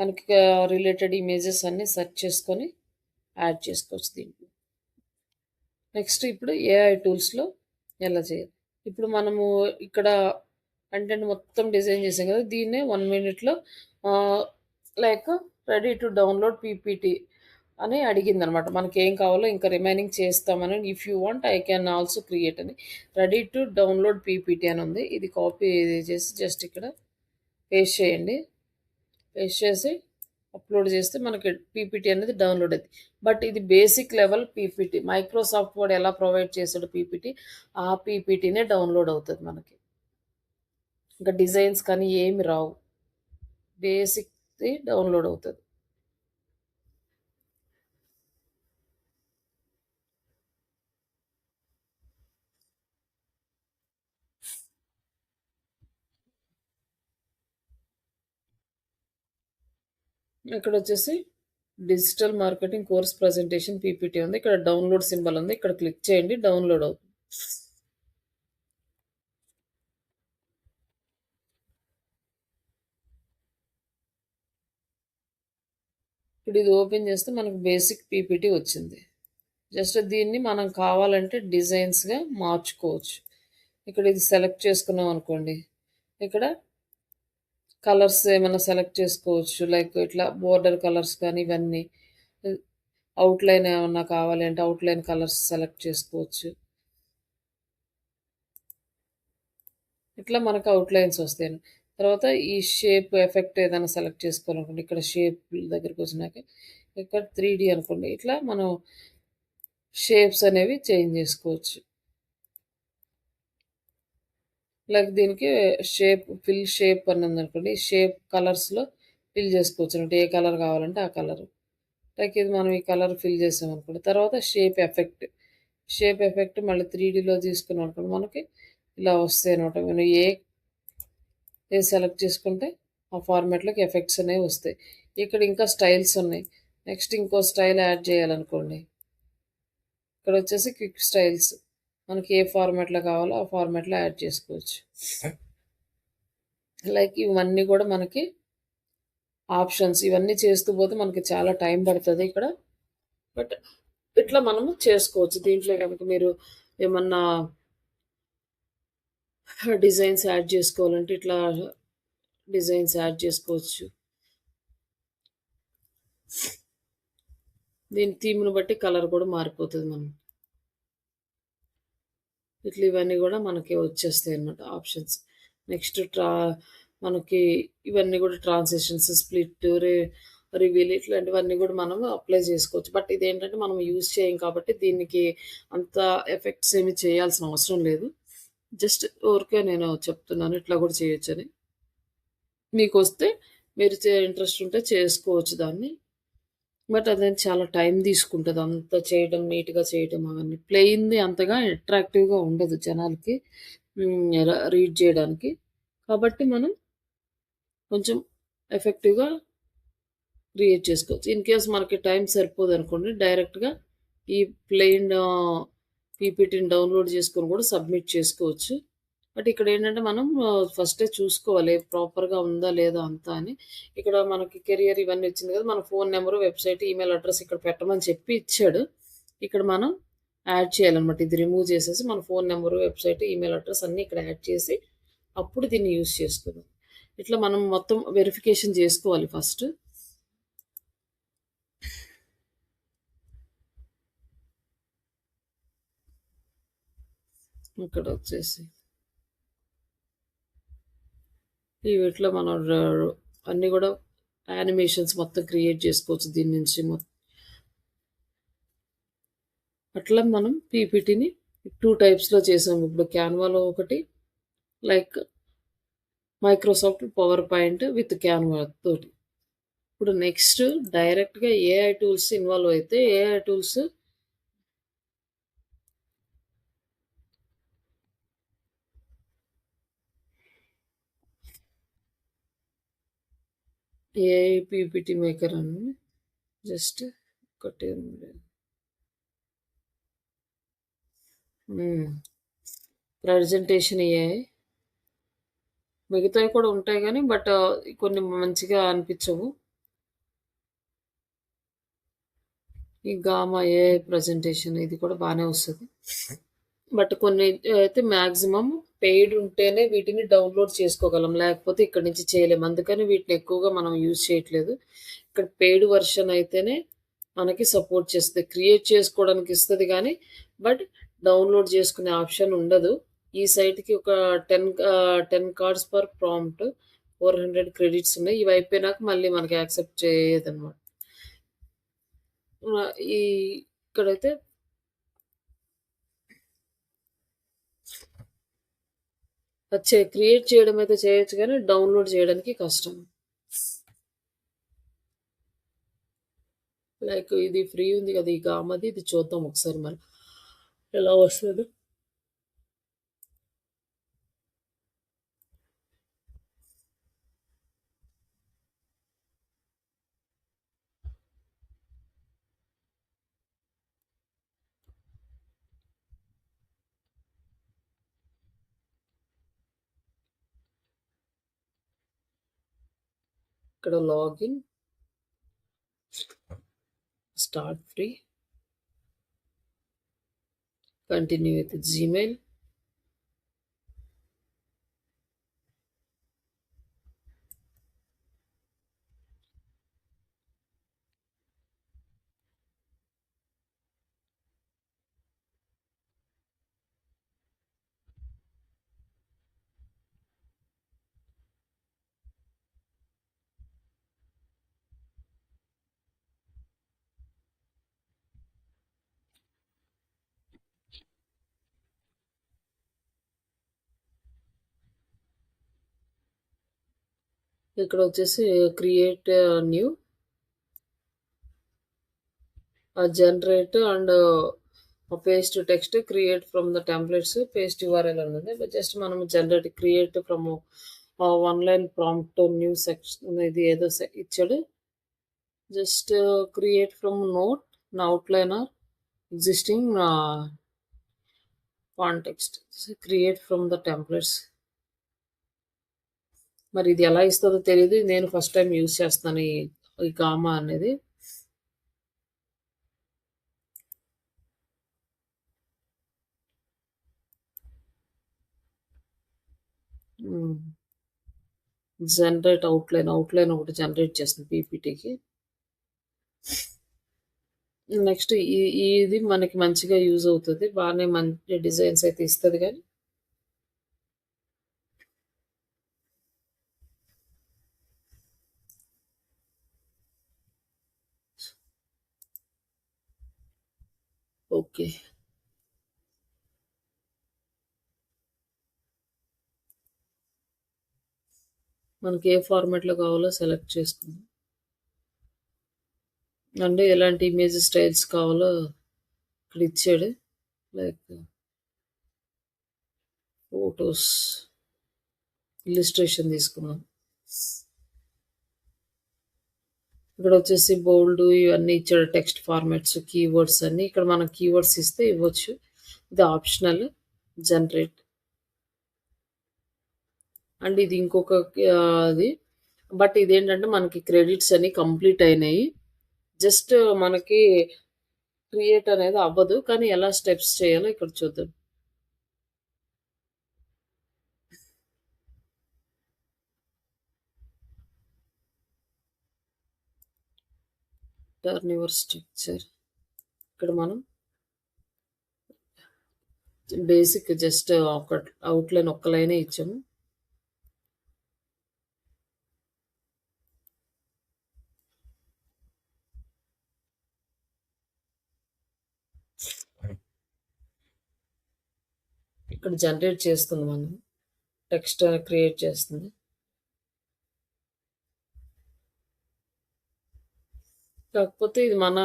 మనకి రిలేటెడ్ ఇమేజెస్ అన్నీ సెర్చ్ చేసుకొని యాడ్ చేసుకోవచ్చు దీంట్లో. నెక్స్ట్ ఇప్పుడు ఏఐ టూల్స్లో ఎలా చేయాలి. ఇప్పుడు మనము ఇక్కడ కంటెంట్ మొత్తం డిజైన్ చేసాం కదా, దీన్నే 1 minute like ready to download PPT అని అడిగింది అనమాట. మనకి ఏం కావాలో ఇంకా రిమైనింగ్ చేస్తామని. If you want I can also create అని రెడీ టు డౌన్లోడ్ పీపీటీ అని ఉంది. ఇది కాపీ చేసి జస్ట్ ఇక్కడ పేస్ట్ చేయండి. పేస్ట్ చేసి అప్లోడ్ చేస్తే మనకి పీపీటీ అనేది డౌన్లోడ్ అవుతుంది. బట్ ఇది basic level PPT. Microsoft word ఎలా ప్రొవైడ్ చేసాడు పీపీటీ, ఆ పీపీటీనే డౌన్లోడ్ అవుతుంది మనకి. ఇంకా డిజైన్స్ కానీ ఏమి రావు, బేసిక్ది డౌన్లోడ్ అవుతుంది. ఇక్కడ వచ్చేసి digital marketing course presentation PPT ఉంది. ఇక్కడ డౌన్లోడ్ సింబల్ ఉంది, ఇక్కడ క్లిక్ చేయండి, డౌన్లోడ్ అవుతుంది. ఇప్పుడు ఇది ఓపెన్ చేస్తే మనకు బేసిక్ పీపీటీ వచ్చింది. జస్ట్ దీన్ని మనం కావాలంటే డిజైన్స్గా మార్చుకోవచ్చు. ఇక్కడ ఇది సెలెక్ట్ చేసుకున్నాం అనుకోండి, ఇక్కడ కలర్స్ ఏమైనా సెలెక్ట్ చేసుకోవచ్చు. లైక్ ఇట్లా బోర్డర్ కలర్స్ కానీ ఇవన్నీ. అవుట్లైన్ ఏమన్నా కావాలి అంటే అవుట్లైన్ కలర్స్ సెలెక్ట్ చేసుకోవచ్చు. ఇట్లా మనకు అవుట్లైన్స్ వస్తాయి. తర్వాత ఈ షేప్ ఎఫెక్ట్ ఏదైనా సెలెక్ట్ చేసుకోవాలనుకోండి, ఇక్కడ షేప్ దగ్గరికి వచ్చినాక ఇక్కడ 3D అనుకోండి, ఇట్లా మనం షేప్స్ అనేవి చేంజ్ చేసుకోవచ్చు. లైక్ దీనికి ఫిల్ షేప్ అని ఉందనుకోండి, షేప్ కలర్స్లో ఫిల్ చేసుకోవచ్చు అంటే ఏ కలర్ కావాలంటే ఆ కలర్. లైక్ ఇది మనం ఈ కలర్ ఫిల్ చేసామనుకోండి. తర్వాత షేప్ ఎఫెక్ట్ మళ్ళీ 3Dలో తీసుకున్నాం అనుకోండి, మనకి ఇలా వస్తాయి అనమాట. మనం ఏ సెలెక్ట్ చేసుకుంటే ఆ ఫార్మాట్లోకి ఎఫెక్ట్స్ అనేవి వస్తాయి. ఇక్కడ ఇంకా స్టైల్స్ ఉన్నాయి. నెక్స్ట్ ఇంకో స్టైల్ యాడ్ చేయాలనుకోండి, ఇక్కడ వచ్చేసి క్విక్ స్టైల్స్, మనకి ఏ ఫార్మాట్లో కావాలో ఆ ఫార్మాట్లో యాడ్ చేసుకోవచ్చు. లైక్ ఇవన్నీ కూడా మనకి ఆప్షన్స్. ఇవన్నీ చేస్తూ పోతే మనకి చాలా టైం పడుతుంది ఇక్కడ. బట్ ఇట్లా మనము చేసుకోవచ్చు. దీంట్లో కనుక మీరు ఏమన్నా డిజైన్స్ యాడ్ చేసుకోవాలంటే ఇట్లా డిజైన్స్ యాడ్ చేసుకోవచ్చు. దీని థీమ్‌ని బట్టి కలర్ కూడా మారిపోతది మనకి. ఇట్లా ఇవన్నీ గూడా మనకి వచ్చేస్తాయన్నమాట ఆప్షన్స్. నెక్స్ట్ మనకి ఇవన్నీ గూడా ట్రాన్సిషన్స్, స్ప్లిట్, రివీల్ ఇట్లాంటివన్నీ గూడా మనం అప్లై చేసుకోవచ్చు. బట్ ఇదేంటంటే మనం యూజ్ చేయం కాబట్టి దీనికి అంత ఎఫెక్ట్స్ ఏమి చేయాల్సిన అవసరం లేదు. జస్ట్ ఊరికే నేను చెప్తున్నాను ఇట్లా గూడా చేయొచ్చని. మీకొస్తే మీరు ఇంట్రెస్ట్ ఉంటే చేసుకోవచ్చు దాన్ని. బట్ అదేం చాలా టైం తీసుకుంటది. అంతా చేయడం, నీట్‌గా చేయడం అవన్నీ. ప్లెయిన్‌ది అంతగా అట్రాక్టివ్‌గా ఉండదు జనాలకి. రీడ్ జేయడానికి. కాబట్టి మనం కొంచెం ఎఫెక్టివ్‌గా క్రియేట్ చేసుకోవచ్చు. ఇన్ కేస్ మనకి టైం సరిపోదనుకోండి, డైరెక్ట్‌గా ఈ ప్లెయిన్ పీపీటీని డౌన్‌లోడ్ చేసుకొని కూడా సబ్మిట్ చేసుకోవచ్చు. బట్ ఇక్కడేంటంటే మనం ఫస్టే చూసుకోవాలి ప్రాపర్‌గా ఉందా లేదా అంతా అని. ఇక్కడ మనకి కెరియర్ ఇవన్నీ వచ్చింది కదా! మన phone number, website, email address ఇక్కడ పెట్టమని చెప్పి ఇచ్చాడు. ఇక్కడ మనం యాడ్ చేయాలనమాట. ఇది రిమూవ్ చేసేసి మన phone number, website, email address అన్నీ ఇక్కడ యాడ్ చేసి అప్పుడు దీన్ని యూజ్ చేసుకుందాం. ఇట్లా మనం మొత్తం వెరిఫికేషన్ చేసుకోవాలి ఫస్ట్. ఇక్కడొచ్చేసి ఈ వీటిలో మనం అన్నీ గూడా యానిమేషన్స్ మొత్తం క్రియేట్ చేసుకోవచ్చు దీని నుంచి అట్లా మనం పీపీటీని 2 టైప్స్‌లో చేసాము. ఇప్పుడు క్యాన్వాలో ఒకటి, like Microsoft power point with Canva తోటి. ఇప్పుడు నెక్స్ట్ డైరెక్ట్‌గా ఏఐ టూల్స్ ఇన్వాల్వ్ అయితే ఏఐ పీపీటీ మేకర్ అని జస్ట్ ఒకటి ఉంది. Presentation AI. మిగతావి కూడా ఉంటాయి గానీ బట్ కొన్ని మంచిగా అనిపించవు. ఈ గామా ఏఐ ప్రెజెంటేషన్ ఇది కూడా బానే వస్తది. బట్ కొన్ని అయితే మాక్సిమం పెయిడ్ ఉంటేనే వీటిని డౌన్‌లోడ్ చేసుకోగలం. లేకపోతే ఇక్కడి నుంచి చేయలేం. అందుకని వీటిని ఎక్కువగా మనం యూజ్ చేయట్లేదు. ఇక్కడ పెయిడ్ వెర్షన్ అయితేనే మనకి సపోర్ట్ చేస్తది. క్రియేట్ చేసుకోవడానికి ఇస్తది గానీ, బట్ డౌన్‌లోడ్ చేసుకునే ఆప్షన్ ఉండదు. ఈ సైట్‌కి ఒక 10 కార్డ్స్ పర్ ప్రాంప్ట్ 400 క్రెడిట్స్ ఉన్నాయి. ఇవి అయిపోయినాక మళ్ళీ మనకి యాక్సెప్ట్ చేయదనమాట. ఈ ఇక్కడైతే క్రియేట్ చేయడం అయితే చేయొచ్చు గానీ, డౌన్‌లోడ్ చేయడానికి కష్టం. లైక్ ఇది ఫ్రీ ఉంది కదా! ఈ గామాది ఇది చూద్దాం ఒకసారి మరి ఎలా వస్తదో. ఇక్కడ login, start free, continue with Gmail. ఇక్కడ వచ్చేసి create new, generate and paste text, create from the templates, paste URL అని ఉంది. జస్ట్ మనం create from one line prompt new section ఇది ఏదో ఇచ్చాడు. Just create from note, outliner, existing context, create from the templates. మరి ఇది ఎలా ఇస్తుందో తెలీదు. నేను ఫస్ట్ టైం యూజ్ చేస్తాను ఈ గామా అనేది. జనరేట్ అవుట్లైన్ ఒకటి జనరేట్ చేస్తుంది పీపీటీకి. నెక్స్ట్ ఇది మనకి మంచిగా యూజ్ అవుతది. బానే మంచి డిజైన్స్ అయితే ఇస్తది గానీ ఓకే. మనకి ఏ ఫార్మాట్‌లో కావాలో సెలెక్ట్ చేసుకుందాం. అంటే ఎలాంటి ఇమేజ్ స్టైల్స్ కావాలో ఇక్కడ ఇచ్చాడు. లైక్ ఫోటోస్, ఇల్లస్ట్రేషన్ తీసుకుందాం. ఇక్కడొచ్చేసి బోల్డ్ ఇవన్నీ ఇచ్చాడు. టెక్స్ట్ ఫార్మాట్స్, కీవర్డ్స్ అన్నీ. ఇక్కడ మనం కీవర్డ్స్ ఇస్తే ఇవ్వచ్చు. ఇది ఆప్షనల్. జనరేట్. అండ్ ఇది ఇంకొక అది. బట్ ఇదేంటంటే మనకి క్రెడిట్స్ అన్నీ కంప్లీట్ అయినాయి. జస్ట్ మనకి క్రియేట్ అనేది అవ్వదు. కానీ ఎలా స్టెప్స్ చేయాలో ఇక్కడ చూద్దాం. Turn your structure. ఇక్కడ మనం బేసిక్ జస్ట్ ఒక అవుట్‌లైన్ ఒక్క లైనే ఇచ్చాము. ఇక్కడ జనరేట్ చేస్తుంది మనం. టెక్స్ట్ క్రియేట్ చేస్తుంది. కాకపోతే ఇది మన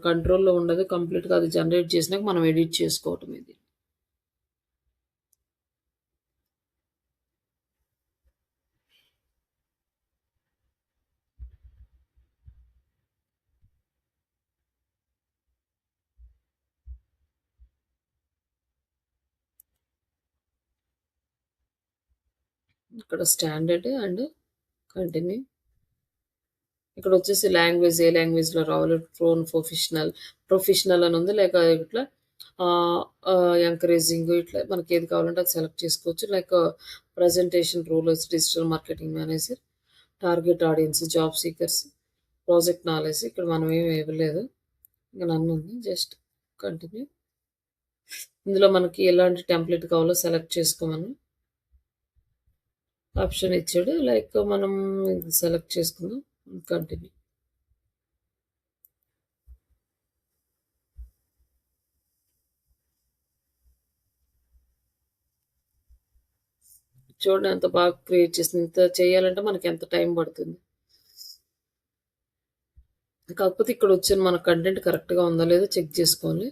కంట్రోల్‌లో ఉండదు. కంప్లీట్‌గా అది జనరేట్ చేసినాక మనం ఎడిట్ చేసుకోవటం ఇది. ఇక్కడ స్టాండర్డ్ అండ్ కంటిన్యూ. ఇక్కడ వచ్చేసి లాంగ్వేజ్ ఏ లాంగ్వేజ్‌లో రావాలో ప్రొఫెషనల్ అని ఉంది. లేక ఇట్లా ఎంకరేజింగ్ ఇట్లా మనకి ఏది కావాలంటే అది సెలెక్ట్ చేసుకోవచ్చు. Like presentation role digital marketing manager, target audience, job seekers, project knowledge. ఇక్కడ మనం ఏమి ఇవ్వలేదు. ఇంక నన్ ఉంది. Just continue. ఇందులో మనకి ఎలాంటి టెంప్లెట్ కావాలో సెలెక్ట్ చేసుకోమని ఆప్షన్ ఇచ్చాడు. లైక్ మనం ఇది సెలెక్ట్ చేసుకుందాం. కంటిన్యూ. చూడండి ఎంత బాగా క్రియేట్ చేసింది. ఇంత చేయాలంటే మనకి ఎంత టైం పడుతుంది. కాకపోతే ఇక్కడ వచ్చిన మన కంటెంట్ కరెక్ట్‌గా ఉందో లేదో చెక్ చేసుకోవాలి.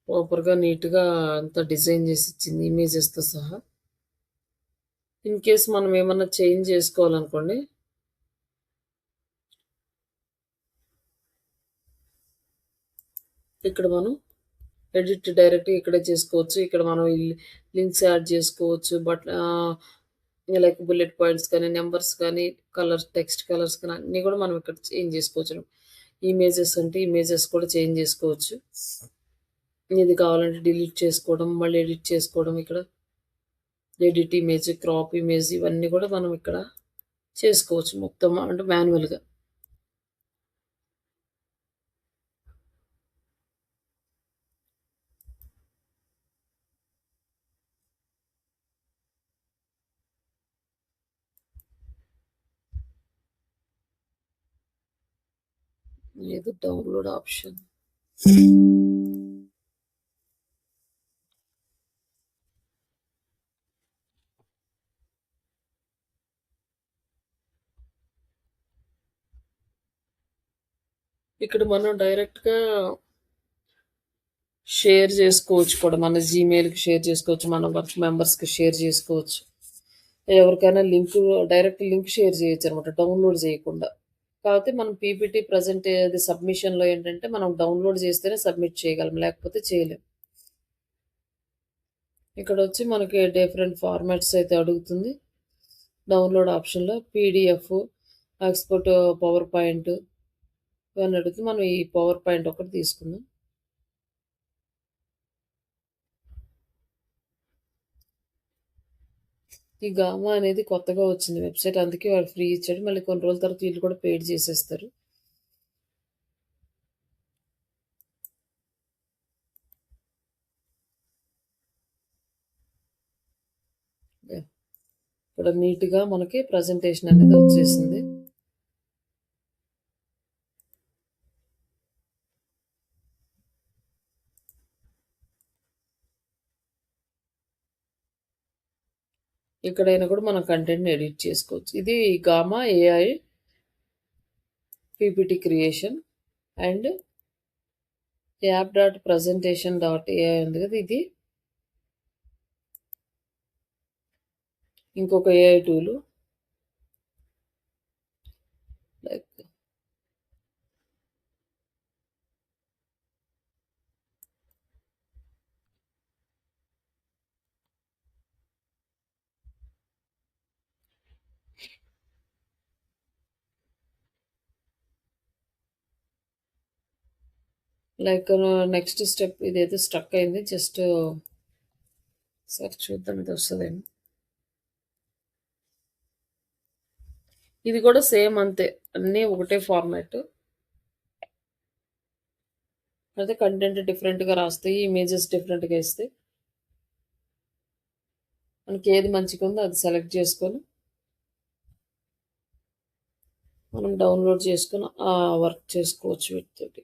ప్రాపర్‌గా నీట్‌గా అంతా డిజైన్ చేసి ఇచ్చింది ఇమేజెస్‌తో సహా. ఇన్ కేస్ మనం ఏమన్నా చేంజ్ చేసుకోవాలనుకోండి. ఇక్కడ మనం ఎడిట్ డైరెక్ట్‌గా ఇక్కడే చేసుకోవచ్చు. ఇక్కడ మనం లింక్స్ యాడ్ చేసుకోవచ్చు. బట్ లైక్ బుల్లెట్ పాయింట్స్ కానీ, నంబర్స్ కానీ, టెక్స్ట్ కలర్స్ కానీ అన్నీ కూడా మనం ఇక్కడ చేంజ్ చేసుకోవచ్చు. ఇమేజెస్ అంటే ఇమేజెస్ కూడా చేంజ్ చేసుకోవచ్చు. ఇది కావాలంటే డిలీట్ చేసుకోవడం, మళ్ళీ ఎడిట్ చేసుకోవడం. ఇక్కడ ఎడిట్ ఇమేజ్, క్రాప్ ఇమేజ్ ఇవన్నీ కూడా మనం ఇక్కడ చేసుకోవచ్చు మొత్తం అంటే మాన్యువల్‌గా. ఇది డౌన్లోడ్ ఆప్షన్. ఇక్కడ మనం డైరెక్ట్‌గా షేర్ చేసుకోవచ్చు కూడా. మన జీమెయిల్‌కి షేర్ చేసుకోవచ్చు. మన వర్క్ మెంబర్స్‌కి షేర్ చేసుకోవచ్చు. ఎవరికైనా డైరెక్ట్ లింక్ షేర్ చేయొచ్చనమాట. డౌన్‌లోడ్ చేయకుండా. కాకపోతే మనం పీపీటీ అది సబ్మిషన్‌లో ఏంటంటే మనం డౌన్‌లోడ్ చేస్తేనే సబ్మిట్ చేయగలం. లేకపోతే చేయలేం. ఇక్కడొచ్చి మనకి డిఫరెంట్ ఫార్మాట్స్ అయితే అడుగుతుంది. డౌన్‌లోడ్ ఆప్షన్‌లో పీడీఎఫ్, ఎక్స్‌పోర్ట్ పవర్ పాయింట్ ఇవన్నీ అడుగుతుంది. మనం ఈ పవర్ పాయింట్ ఒకటి తీసుకుందాం. ఈ గామా అనేది కొత్తగా వచ్చింది వెబ్‌సైట్. అందుకే వాడు ఫ్రీ ఇచ్చాడు. మళ్ళీ కొన్ని రోజుల తర్వాత వీళ్ళు కూడా పెయిడ్ చేసేస్తారు. యాహ్! ఇక్కడ నీట్‌గా మనకి ప్రజెంటేషన్ అనేది వచ్చేసింది. ఎక్కడైనా కూడా మనం కంటెంట్‌ని ఎడిట్ చేసుకోవచ్చు. ఇది gamma AI PPT creation and app dot presentation dot AI ఉంది కదా! ఇది ఇంకొక AI tool. Like next step ఇదైతే స్ట్రక్ అయింది. జస్ట్ ఒకసారి చూద్దాం ఇది వస్తదేమో. ఇది కూడా సేమ్ అంతే. అన్నీ ఒకటే ఫార్మాట్. అయితే కంటెంట్ డిఫరెంట్‌గా రాస్తాయి. ఇమేజెస్ డిఫరెంట్‌గా ఇస్తాయి. మనకి ఏది మంచిగుందో అది సెలెక్ట్ చేసుకొని మనం డౌన్‌లోడ్ చేసుకొని వర్క్ చేసుకోవచ్చు వీటితోటి.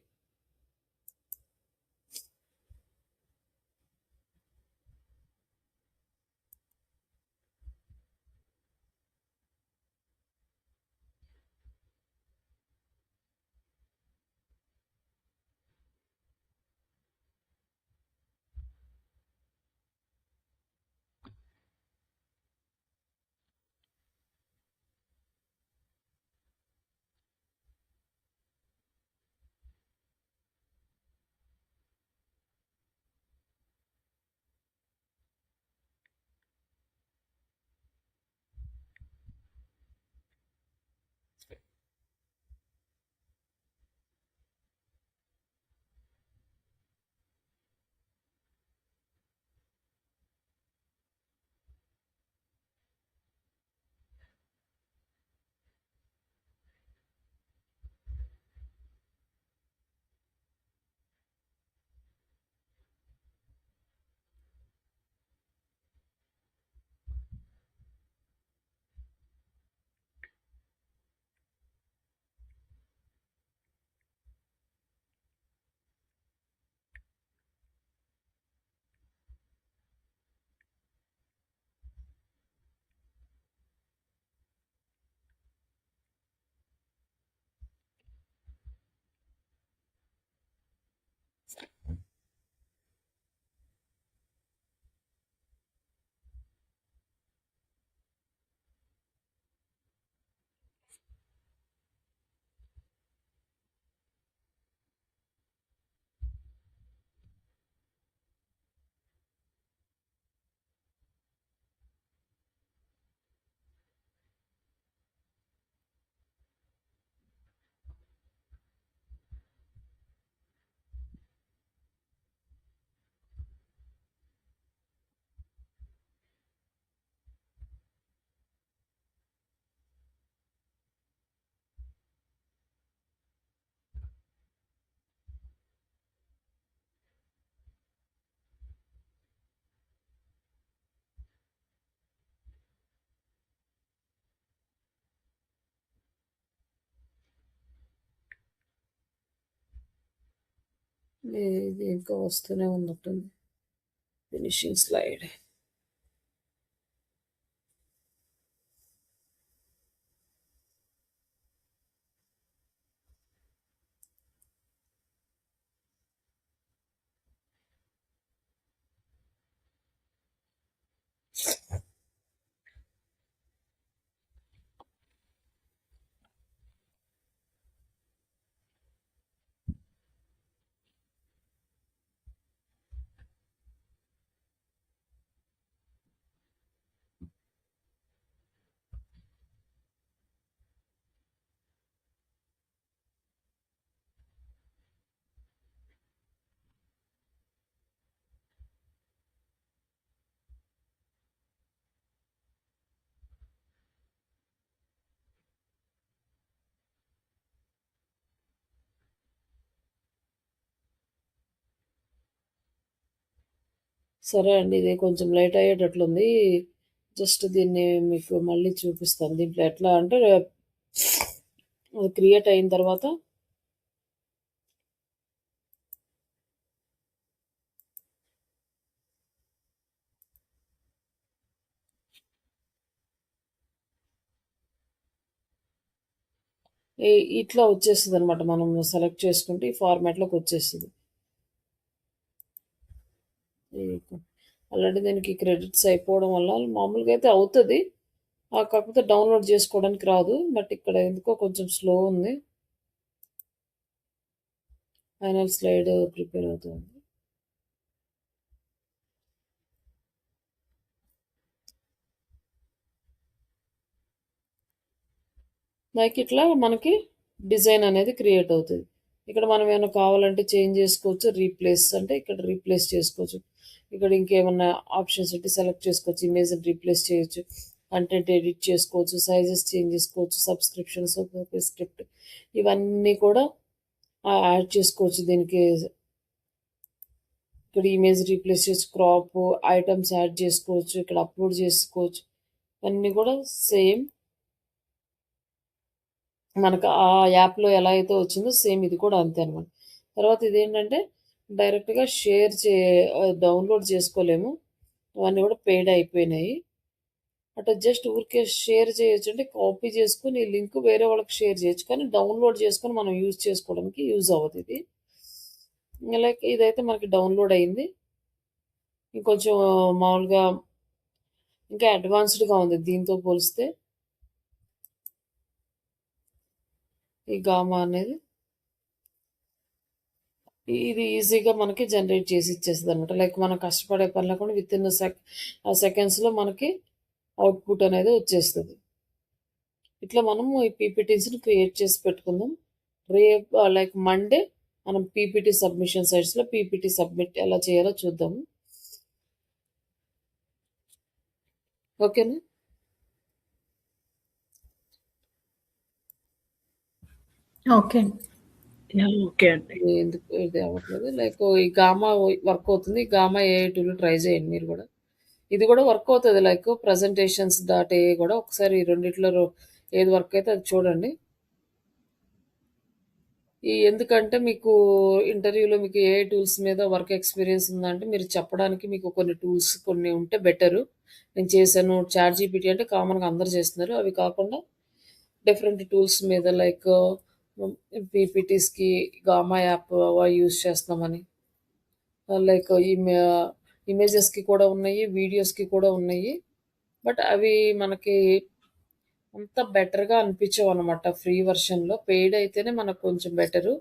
ఇది ఇంకా వస్తూనే ఉన్నట్టుంది. Finishing slide. సరే అండి. ఇది కొంచెం లేట్ అయ్యేటట్లుంది. జస్ట్ దీన్ని మీకు మళ్ళీ చూపిస్తాను. దీంట్లో ఎట్లా అంటే అది క్రియేట్ అయిన తర్వాత ఇట్లా వచ్చేస్తదనమాట. మనం సెలెక్ట్ చేసుకుంటే ఈ ఫార్మాట్‌లోకి వచ్చేస్తది. ఆల్రెడీ దీనికి క్రెడిట్స్ అయిపోవడం వల్ల మామూలుగా అయితే అవుతది. కాకపోతే డౌన్‌లోడ్ చేసుకోవడానికి రాదు. బట్ ఇక్కడ ఎందుకో కొంచెం స్లో ఉంది. ఫైనల్ స్లైడ్ ప్రిపేర్ అవుతుంది. లైక్ ఇట్లా మనకి డిజైన్ అనేది క్రియేట్ అవుతది. ఇక్కడ మనం ఏమైనా కావాలంటే చేంజ్ చేసుకోవచ్చు. రీప్లేస్ అంటే ఇక్కడ రీప్లేస్ చేసుకోవచ్చు. ఇక్కడ ఇంకేమన్నా ఆప్షన్స్ ఉంటే సెలెక్ట్ చేసుకోవచ్చు. ఇమేజ్‌ని రీప్లేస్ చేయొచ్చు. కంటెంట్ ఎడిట్ చేసుకోవచ్చు. సైజెస్ చేంజ్ చేసుకోవచ్చు. సబ్స్క్రిప్షన్స్, స్క్రిప్ట్ ఇవన్నీ కూడా యాడ్ చేసుకోవచ్చు. దీనికి ఇక్కడ ఇమేజ్ రీప్లేస్ చేసి క్రాప్ ఐటమ్స్ యాడ్ చేసుకోవచ్చు. ఇక్కడ అప్లోడ్ చేసుకోవచ్చు. అన్నీ కూడా సేమ్ మనకు ఆ యాప్‌లో ఎలా అయితే వచ్చిందో సేమ్ ఇది కూడా అంతే అనమాట. తర్వాత ఇదేంటంటే డైరెక్ట్‌గా డౌన్‌లోడ్ చేసుకోలేము. అవన్నీ కూడా పెయిడ్ అయిపోయినాయి. జస్ట్ ఊరికే షేర్ చేయొచ్చు. అంటే కాపీ చేసుకొని ఈ లింక్ వేరే వాళ్ళకి షేర్ చేయొచ్చు. కానీ డౌన్‌లోడ్ చేసుకొని మనం యూజ్ చేసుకోవడానికి యూజ్ అవ్వదు ఇది. లైక్ ఇదైతే మనకి డౌన్‌లోడ్ అయింది. ఇంకొంచెం మామూలుగా ఇంకా అడ్వాన్స్డ్‌గా ఉంది దీంతో పోలిస్తే. ఈ గామా అనేది ఇది ఈజీగా మనకి జనరేట్ చేసి ఇచ్చేస్తుంది అనమాట. లైక్ మనం కష్టపడే పని లేకుండా వితిన్ సెకండ్స్లో మనకి అవుట్పుట్ అనేది వచ్చేస్తుంది. ఇట్లా మనము ఈ పీపీటీస్ని క్రియేట్ చేసి పెట్టుకుందాం. రేపు లైక్ మండే మనం పీపీటీ సబ్మిషన్ సైట్స్లో పీపీటీ సబ్మిట్ ఎలా చేయాలో చూద్దాము. ఓకేనా? ఓకే. ఓకే అండి. ఎందుకు ఇది అవ్వట్లేదు. లైక్ ఈ గామా వర్క్ అవుతుంది. ఈ గామా ఏఐ టూల్ ట్రై చేయండి మీరు కూడా. ఇది కూడా వర్క్ అవుతుంది. లైక్ ప్రజెంటేషన్స్ డాట్ ఏఐ కూడా ఒకసారి ఈ రెండిట్లో ఏది వర్క్ అయితే అది చూడండి. ఎందుకంటే మీకు ఇంటర్వ్యూలో మీకు ఏఐ టూల్స్ మీద వర్క్ ఎక్స్పీరియన్స్ ఉందంటే మీరు చెప్పడానికి మీకు కొన్ని టూల్స్ కొన్ని ఉంటే బెటరు. నేను చేశాను చాట్ జీపీటీ అంటే కామన్గా అందరు చేస్తున్నారు. అవి కాకుండా డిఫరెంట్ టూల్స్ మీద లైక్ పీపీటీస్కి గామా యాప్ యూస్ చేస్తున్నామని లైక్ ఇమేజెస్కి కూడా ఉన్నాయి, వీడియోస్కి కూడా ఉన్నాయి. బట్ అవి మనకి అంత బెటర్గా అనిపించవు అనమాట. ఫ్రీ వర్షన్లో పెయిడ్ అయితేనే మనకు కొంచెం బెటరు.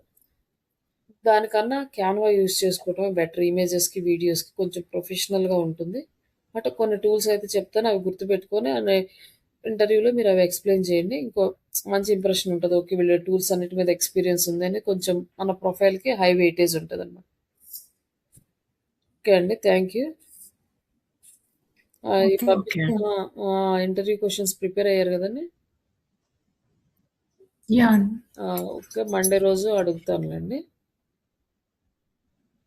దానికన్నా క్యాన్వా యూస్ చేసుకోవడమే బెటర్. ఇమేజెస్కి వీడియోస్కి కొంచెం ప్రొఫెషనల్గా ఉంటుంది. బట్ కొన్ని టూల్స్ అయితే చెప్తాను, అవి గుర్తుపెట్టుకొని ఇంటర్వ్యూలో మీరు అవి ఎక్స్ప్లెయిన్ చేయండి. ఇంకో మంచి ఇంప్రెషన్ ఉంటుంది. ఓకే వీళ్ళ టూల్స్ అన్నిటి మీద ఎక్స్పీరియన్స్ ఉంది అని కొంచెం మన ప్రొఫైల్కి హై వెయిటేజ్ ఉంటుంది అనమాట. ఓకే అండి, థ్యాంక్ యూ. ఈ ఓకే. ఇంటర్వ్యూ క్వశ్చన్స్ ప్రిపేర్ అయ్యారు కదండి. యా. ఓకే, మండే రోజు అడుగుతానులేండి.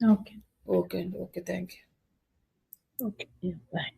ఓకే. ఓకే అండి, okay, thank you. Okay. Bye.